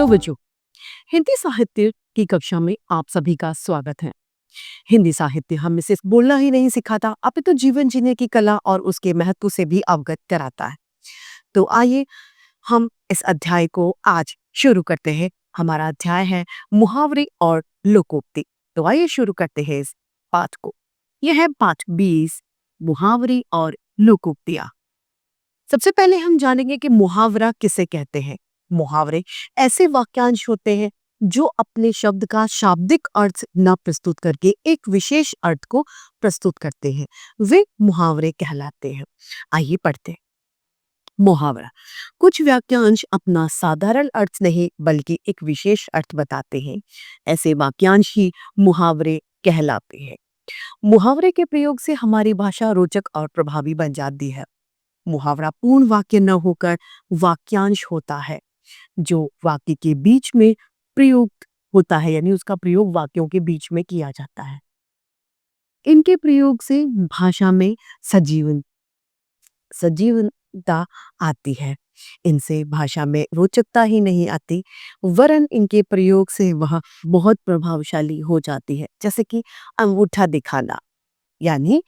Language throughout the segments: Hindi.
बच्चों, हिंदी साहित्य की कक्षा में आप सभी का स्वागत है। हिंदी साहित्य हमें सिर्फ बोलना ही नहीं सिखाता, अपितु जीवन जीने की कला और उसके महत्व से भी अवगत कराता है। तो आइए हम इस अध्याय को आज शुरू करते हैं। हमारा अध्याय है मुहावरे और लोकोक्ति। तो आइए शुरू करते हैं इस पाठ को। यह है पाठ 20, मुहावरे और लोकोक्तियां। सबसे पहले हम जानेंगे कि मुहावरा किसे कहते हैं। मुहावरे ऐसे वाक्यांश होते हैं जो अपने शब्द का शाब्दिक अर्थ न प्रस्तुत करके एक विशेष अर्थ को प्रस्तुत करते हैं, वे मुहावरे कहलाते हैं। आइए पढ़ते हैं। मुहावरा कुछ वाक्यांश अपना साधारण अर्थ नहीं बल्कि एक विशेष अर्थ बताते हैं। ऐसे वाक्यांश ही मुहावरे कहलाते हैं। मुहावरे के प्रयोग से हमारी भाषा रोचक और प्रभावी बन जाती है। मुहावरा पूर्ण वाक्य न होकर वाक्यांश होता है जो वाक्य के बीच में प्रयुक्त होता है, यानी उसका प्रयोग वाक्यों के बीच में किया जाता है। इनके प्रयोग से भाषा में सजीवनता आती है। इनसे भाषा में रोचकता ही नहीं आती, वरन इनके प्रयोग से वह बहुत प्रभावशाली हो जाती है। जैसे कि अंगूठा दिखाना, यानी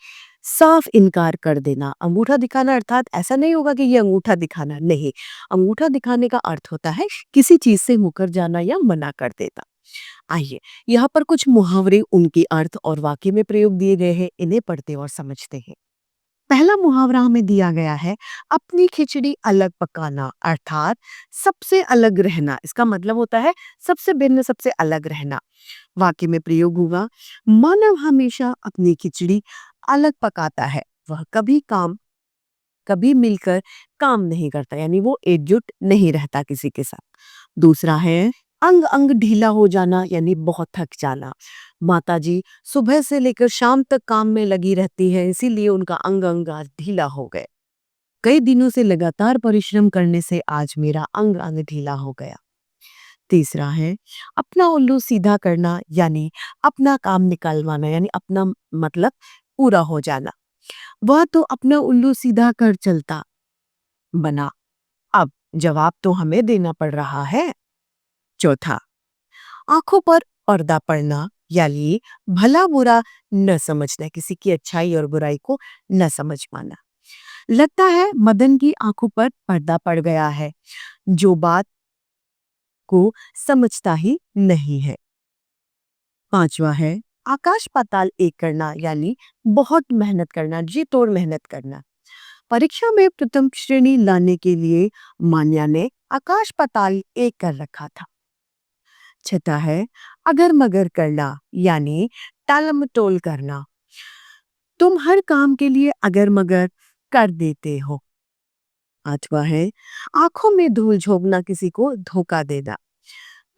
साफ इनकार कर देना। अंगूठा दिखाना अर्थात ऐसा नहीं होगा कि ये अंगूठा दिखाना, नहीं। अंगूठा दिखाने का अर्थ होता है किसी चीज से मुकर जाना या मना कर देना। आइए यहाँ पर कुछ मुहावरे, उनके अर्थ और वाक्य में प्रयोग दिए गए हैं, इन्हें पढ़ते और समझते हैं। पहला मुहावरा हमें दिया गया है, अपनी खिचड़ी अलग पकाना, अर्थात सबसे अलग रहना। इसका मतलब होता है सबसे भिन्न, सबसे अलग रहना। वाक्य में प्रयोग हुआ, मानव हमेशा अपनी खिचड़ी अलग पकाता है, वह कभी मिलकर काम नहीं करता, यानी वो एकजुट नहीं रहता किसी के साथ। दूसरा है अंग अंग ढीला हो जाना, यानी बहुत थक जाना। माताजी सुबह से लेकर शाम तक काम में लगी रहती है, इसीलिए उनका अंग अंग आज ढीला हो गए। कई दिनों से लगातार परिश्रम करने से आज मेरा अंग अंग ढीला हो गया। तीसरा है अपना उल्लू सीधा करना, यानी अपना काम निकलवाना, यानी अपना मतलब पूरा हो जाना। वह तो अपना उल्लू सीधा कर चलता बना, अब जवाब तो हमें देना पड़ रहा है। चौथा, आंखों पर पर्दा पड़ना, यानी भला बुरा न समझना, किसी की अच्छाई और बुराई को न समझ पाना। लगता है मदन की आंखों पर पर्दा पड़ गया है, जो बात को समझता ही नहीं है। पांचवा है आकाश पाताल एक करना, यानी बहुत मेहनत करना, जी तोड़ मेहनत करना। परीक्षा में प्रथम श्रेणी लाने के लिए मान्या ने आकाश पाताल एक कर रखा था। छठा है अगर मगर करना, यानी टालम टोल करना। तुम हर काम के लिए अगर मगर कर देते हो। आठवां है आंखों में धूल झोंकना, किसी को धोखा देना।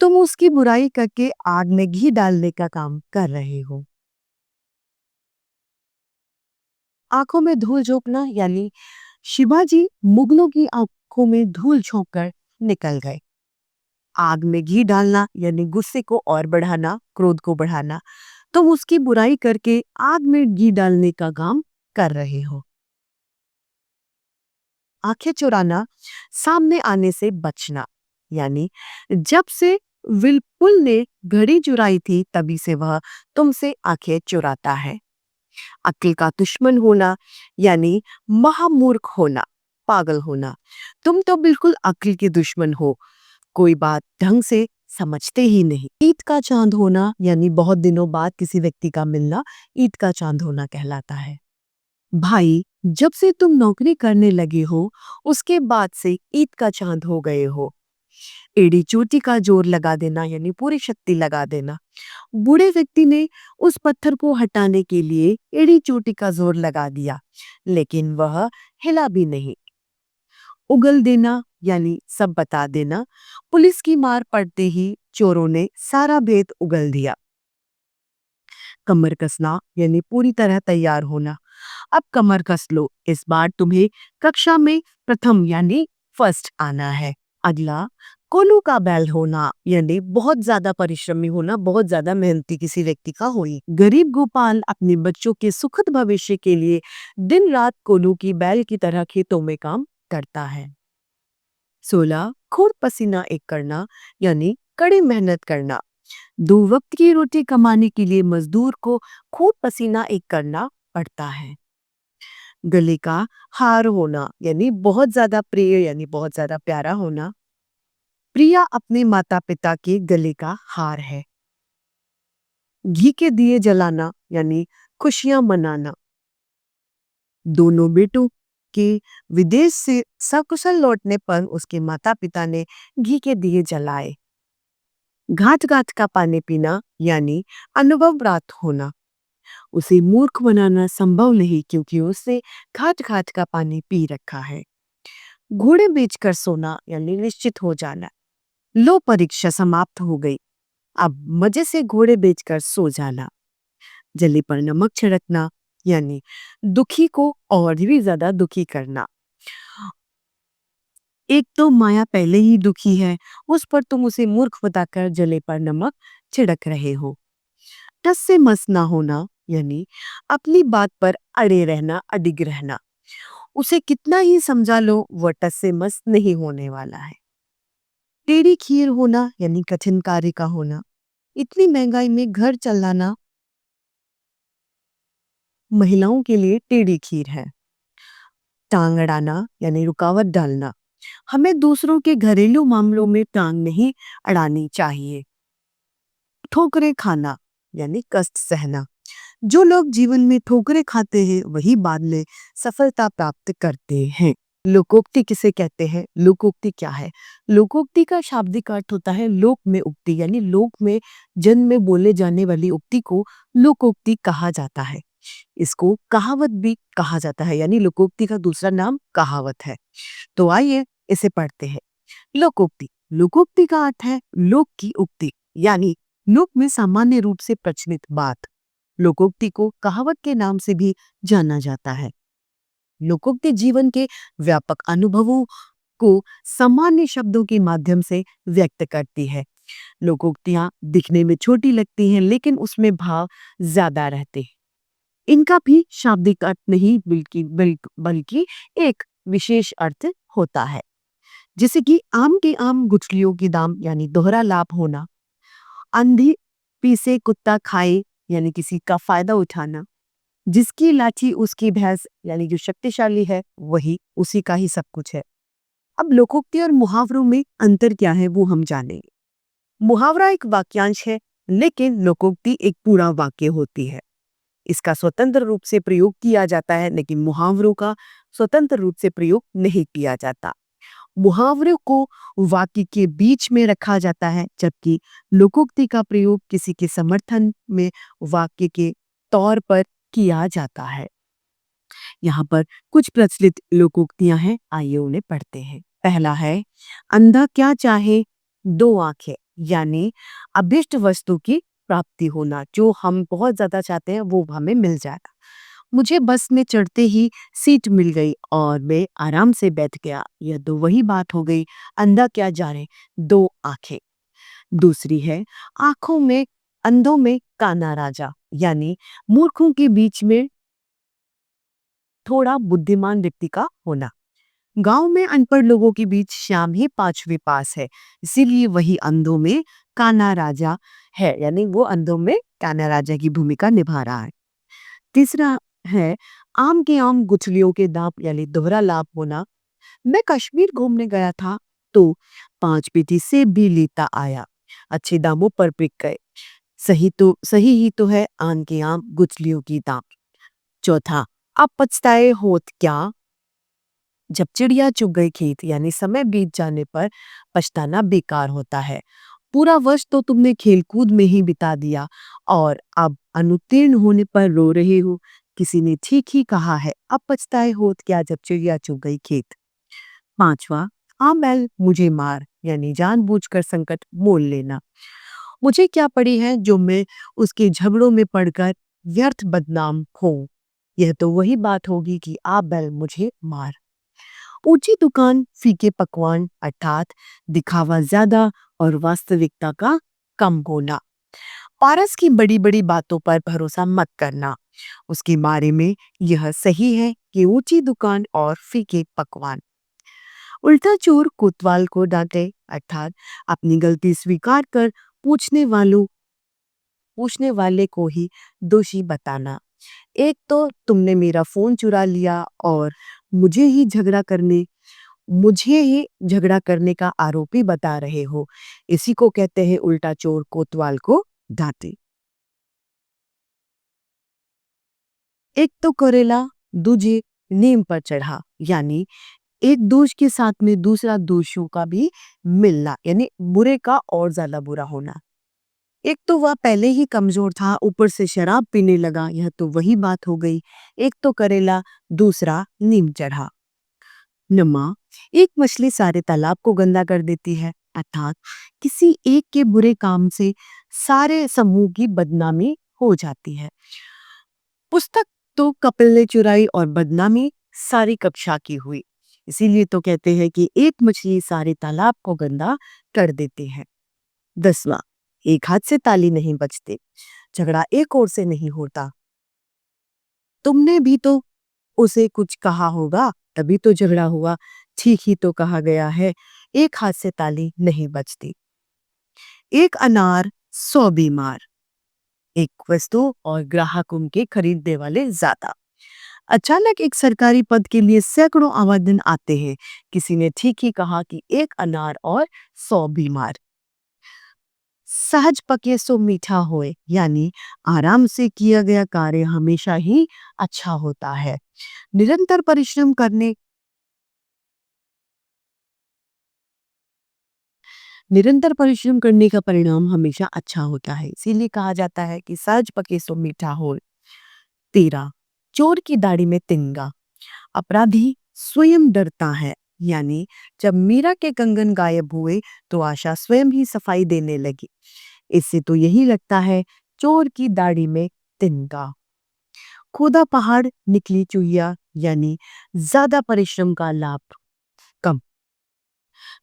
तुम उसकी बुराई करके आग में घी डालने का काम कर रहे हो। आंखों में धूल झोंकना, यानी शिवाजी मुगलों की आंखों में धूल झोंककर निकल गए। आग में घी डालना, यानी गुस्से को और बढ़ाना, क्रोध को बढ़ाना। तुम उसकी बुराई करके आग में घी डालने का काम कर रहे हो। आंखें चुराना, सामने आने से बचना, यानी जब से विलपुल ने घड़ी चुराई थी तभी से वह तुमसे आंखें चुराता है। अक्ल का दुश्मन होना, यानी महामूर्ख होना, पागल होना। तुम तो बिल्कुल अक्ल के दुश्मन हो, कोई बात ढंग से समझते ही नहीं। ईद का चांद होना, यानी बहुत दिनों बाद किसी व्यक्ति का मिलना ईद का चांद होना कहलाता है। भाई जब से तुम नौकरी करने लगे हो उसके बाद से ईद का चांद हो गए हो। एड़ी चोटी का जोर लगा देना, यानी पूरी शक्ति लगा देना। बूढ़े व्यक्ति ने उस पत्थर को हटाने के लिए एड़ी चोटी का जोर लगा दिया, लेकिन वह हिला भी नहीं। उगल देना, यानी सब बता देना। पुलिस की मार पड़ते ही चोरों ने सारा भेद उगल दिया। कमर कसना, यानी पूरी तरह तैयार होना। अब कमर कस लो, इस बार तुम्हें कक्षा में प्रथम यानी फर्स्ट आना है। अगला कोलू का बैल होना, यानी बहुत ज्यादा परिश्रमी होना, बहुत ज्यादा मेहनती किसी व्यक्ति का होई। गरीब गोपाल अपने बच्चों के सुखद भविष्य के लिए दिन रात कोलू की बैल की तरह खेतों में काम करता है। 16 खून पसीना एक करना यानी कड़ी मेहनत करना। 2 वक्त की रोटी कमाने के लिए मजदूर को खून पसीना एक करना पड़ता है। गले का हार होना यानी बहुत ज्यादा प्रिय यानी बहुत ज्यादा प्यारा होना। प्रिया अपने माता पिता के गले का हार है। घी के दिए जलाना यानी खुशियां मनाना। दोनों बेटों के विदेश से सकुशल लौटने पर उसके माता पिता ने घी के दिए जलाए। घाट घाट का पानी पीना यानी अनुभव प्राप्त होना। उसे मूर्ख बनाना संभव नहीं क्योंकि उसने घाट घाट का पानी पी रखा है। घोड़े बेचकर सोना यानी निश्चित हो जाना। लो परीक्षा समाप्त हो गई, अब मजे से घोड़े बेचकर सो जाना। जले पर नमक छिड़कना यानी दुखी को और भी ज्यादा दुखी करना। एक तो माया पहले ही दुखी है, उस पर तुम उसे मूर्ख बताकर जले पर नमक छिड़क रहे हो। टस से मस ना होना यानी अपनी बात पर अड़े रहना, अडिग रहना। उसे कितना ही समझा लो वह टस से मस नहीं होने वाला है। टेढ़ी खीर होना यानी कठिन कार्य का होना। इतनी महंगाई में घर चलाना महिलाओं के लिए टेढ़ी खीर है। टांग अड़ाना यानी रुकावट डालना। हमें दूसरों के घरेलू मामलों में टांग नहीं अड़ानी चाहिए। ठोकरें खाना यानी कष्ट सहना। जो लोग जीवन में ठोकरें खाते हैं वही बाद में सफलता प्राप्त करते हैं। लोकोक्ति किसे कहते हैं? लोकोक्ति क्या है? लोकोक्ति का शाब्दिक अर्थ होता है लोक में उक्ति यानी लोक में जन में बोले जाने वाली उक्ति को लोकोक्ति कहा जाता है। इसको कहावत भी कहा जाता है यानी लोकोक्ति का दूसरा नाम कहावत है। तो आइए इसे पढ़ते हैं। लोकोक्ति। लोकोक्ति का अर्थ है लोक की उक्ति यानी लोक में सामान्य रूप से प्रचलित बात। लोकोक्ति को कहावत के नाम से भी जाना जाता है। लोकोक्ति जीवन के व्यापक अनुभवों को सामान्य शब्दों के माध्यम से व्यक्त करती है। लोकोक्तियां दिखने में छोटी लगती हैं लेकिन उसमें भाव ज्यादा रहते हैं। इनका भी शाब्दिक अर्थ नहीं बल्कि एक विशेष अर्थ होता है। जैसे कि आम के आम गुठलियों की दाम यानी दोहरा लाभ होना। अंधी पीसे कुत्ता खाए यानी किसी का फायदा उठाना। जिसकी लाठी उसकी भैंस यानी जो शक्तिशाली है वही उसी का ही सब कुछ है। अब लोकोक्ति और मुहावरों में अंतर क्या है वो हम जानेंगे। मुहावरा एक वाक्यांश है लेकिन लोकोक्ति एक पूरा वाक्य होती है। इसका स्वतंत्र रूप से प्रयोग किया जाता है लेकिन मुहावरों का स्वतंत्र रूप से प्रयोग नहीं किया जाता। मुहावरों को वाक्य के बीच में रखा जाता है जबकि लोकोक्ति का प्रयोग किसी के समर्थन में वाक्य के तौर पर किया जाता है। यहाँ पर कुछ प्रचलित लोकोक्तियां हैं, आइए उन्हें पढ़ते हैं। पहला है अंधा क्या चाहे दो आंखें यानी अभिष्ट वस्तु की प्राप्ति होना। जो हम बहुत ज्यादा चाहते हैं वो हमें मिल जाएगा। मुझे बस में चढ़ते ही सीट मिल गई और मैं आराम से बैठ गया। यह तो वही बात हो गई, अंधा क्या जाने दो आंखें। दूसरी है आंखों में अंधों में काना राजा यानी मूर्खों के बीच में थोड़ा बुद्धिमान व्यक्ति का होना। गांव में अनपढ़ लोगों के बीच श्याम ही पांचवी पास है, इसीलिए वही अंधों में काना राजा है यानी वो अंधों में काना राजा की भूमिका निभा रहा है। तीसरा है आम के आम गुठलियों के दांव यानी दोहरा लाभ होना। मैं कश्मीर घूमने गया था तो 5 पेटी सेब भी लेता आया, अच्छे दामों पर बिक गए। सही ही तो है आम के आम गुठलियों की दाम। चौथा अब पछताए होत क्या। जब चिड़िया चुग गई खेत यानी समय बीत जाने पर पछताना बेकार होता है। पूरा वर्ष तो तुमने खेलकूद में ही बिता दिया और अब अनुत्तीर्ण होने पर रो रहे हो। किसी ने ठीक ही कहा है, अब पछताए होत क्या जब चिड़िया चुग गई खेत। पांचवा आ बैल मुझे मार यानी जानबूझकर संकट मोल लेना। मुझे क्या पड़ी है जो मैं उसके झगड़ों में पड़कर व्यर्थ बदनाम हूं। यह तो वही बात होगी कि आ बैल मुझे मार। ऊंची दुकान फीके पकवान अर्थात दिखावा ज्यादा और वास्तविकता का कम होना। पारस की बड़ी बड़ी बातों पर भरोसा मत करना। उसके बारे में यह सही है कि ऊंची दुकान और फीके पकवान। उल्टा चोर कोतवाल को डांटे, अर्थात अपनी गलती स्वीकार कर पूछने वालों पूछने वाले को ही दोषी बताना। एक तो तुमने मेरा फोन चुरा लिया और मुझे ही झगड़ा करने मुझे ही झगड़ा करने का आरोपी बता रहे हो। इसी को कहते हैं उल्टा चोर कोतवाल को डांटे। एक तो करेला दूजे नीम पर चढ़ा, यानी एक दोष के साथ में दूसरा दोषों का भी मिलना, यानी बुरे का और ज्यादा बुरा होना। एक तो वह पहले ही कमजोर था, ऊपर से शराब पीने लगा, यह तो वही बात हो गई। एक तो करेला, दूसरा नीम चढ़ा। नमा, एक मछली सारे तालाब को गंदा कर देती है, अर्थात किसी एक के बुरे काम से सारे समूह की बदनामी हो जाती है। पुस्तक तो कपिल ने चुराई और बदनामी सारी कक्षा की हुई। इसीलिए तो कहते हैं कि एक मछली सारे तालाब को गंदा कर देती है। 10वां, एक हाथ से ताली नहीं बजती, झगड़ा एक ओर से नहीं होता। तुमने भी तो उसे कुछ कहा होगा, तभी तो झगड़ा हुआ। ठीक ही तो कहा गया है, एक हाथ से ताली नहीं बजती। एक अनार 100 बीमार, एक वस्तु और ग्राहक उनके खरीदने वाले ज्यादा। अचानक एक सरकारी पद के लिए सैकड़ों आवेदन आते हैं। किसी ने ठीक ही कहा कि एक अनार और 100 बीमार। सहज पके सो मीठा होए, यानी आराम से किया गया कार्य हमेशा ही अच्छा होता है। निरंतर परिश्रम करने निरंतर परिश्रम करने का परिणाम हमेशा अच्छा होता है, इसीलिए कहा जाता है कि सहज पके सो मीठा होए। 13, चोर की दाढ़ी में तिनका, अपराधी स्वयं डरता है, यानी जब मीरा के कंगन गायब हुए तो आशा स्वयं ही सफाई देने लगी। इससे तो यही लगता है चोर की दाढ़ी में तिनका। खोदा पहाड़ निकली चुहिया, यानी ज्यादा परिश्रम का लाभ कम।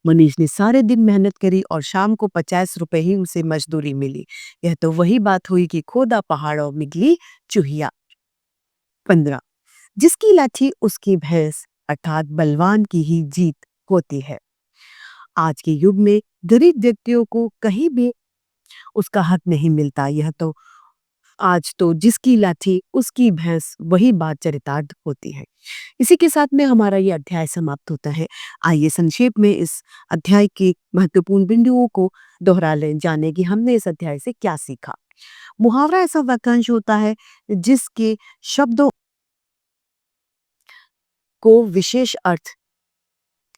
मनीष ने सारे दिन मेहनत करी और शाम को 50 रुपए ही उसे मजदूरी मिली। यह तो वही बात हुई कि खोदा पहाड़ और निकली चुहिया। 15, जिसकी लाठी उसकी भैंस, अर्थात बलवान की ही जीत होती है। आज के युग में गरीब व्यक्तियों को कहीं भी उसका हक नहीं मिलता। यह तो आज तो जिसकी लाठी उसकी भैंस, वही बात चरितार्थ होती है। इसी के साथ में हमारा ये अध्याय समाप्त होता है। आइए संक्षेप में इस अध्याय के महत्वपूर्ण बिंदुओं को दोहरा लें, जाने कि हमने इस अध्याय से क्या सीखा। मुहावरा ऐसा वाक्यांश होता है जिसके शब्दों को विशेष अर्थ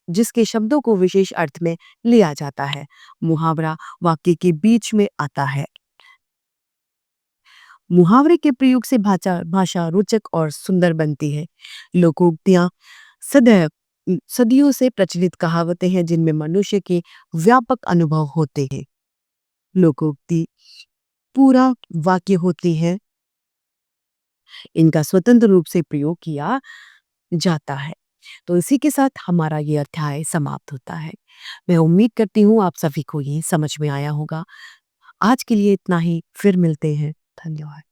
जिसके शब्दों को विशेष अर्थ में लिया जाता है। मुहावरा वाक्य के बीच में आता है। मुहावरे के प्रयोग से भाषा भाषा रोचक और सुंदर बनती है। लोकोक्तियां सदैव सदियों से प्रचलित कहावतें हैं जिनमें मनुष्य के व्यापक अनुभव होते हैं। लोकोक्ति पूरा वाक्य होती है, इनका स्वतंत्र रूप से प्रयोग किया जाता है। तो इसी के साथ हमारा ये अध्याय समाप्त होता है। मैं उम्मीद करती हूँ आप सभी को ये समझ में आया होगा। आज के लिए इतना ही, फिर मिलते हैं। धन्यवाद।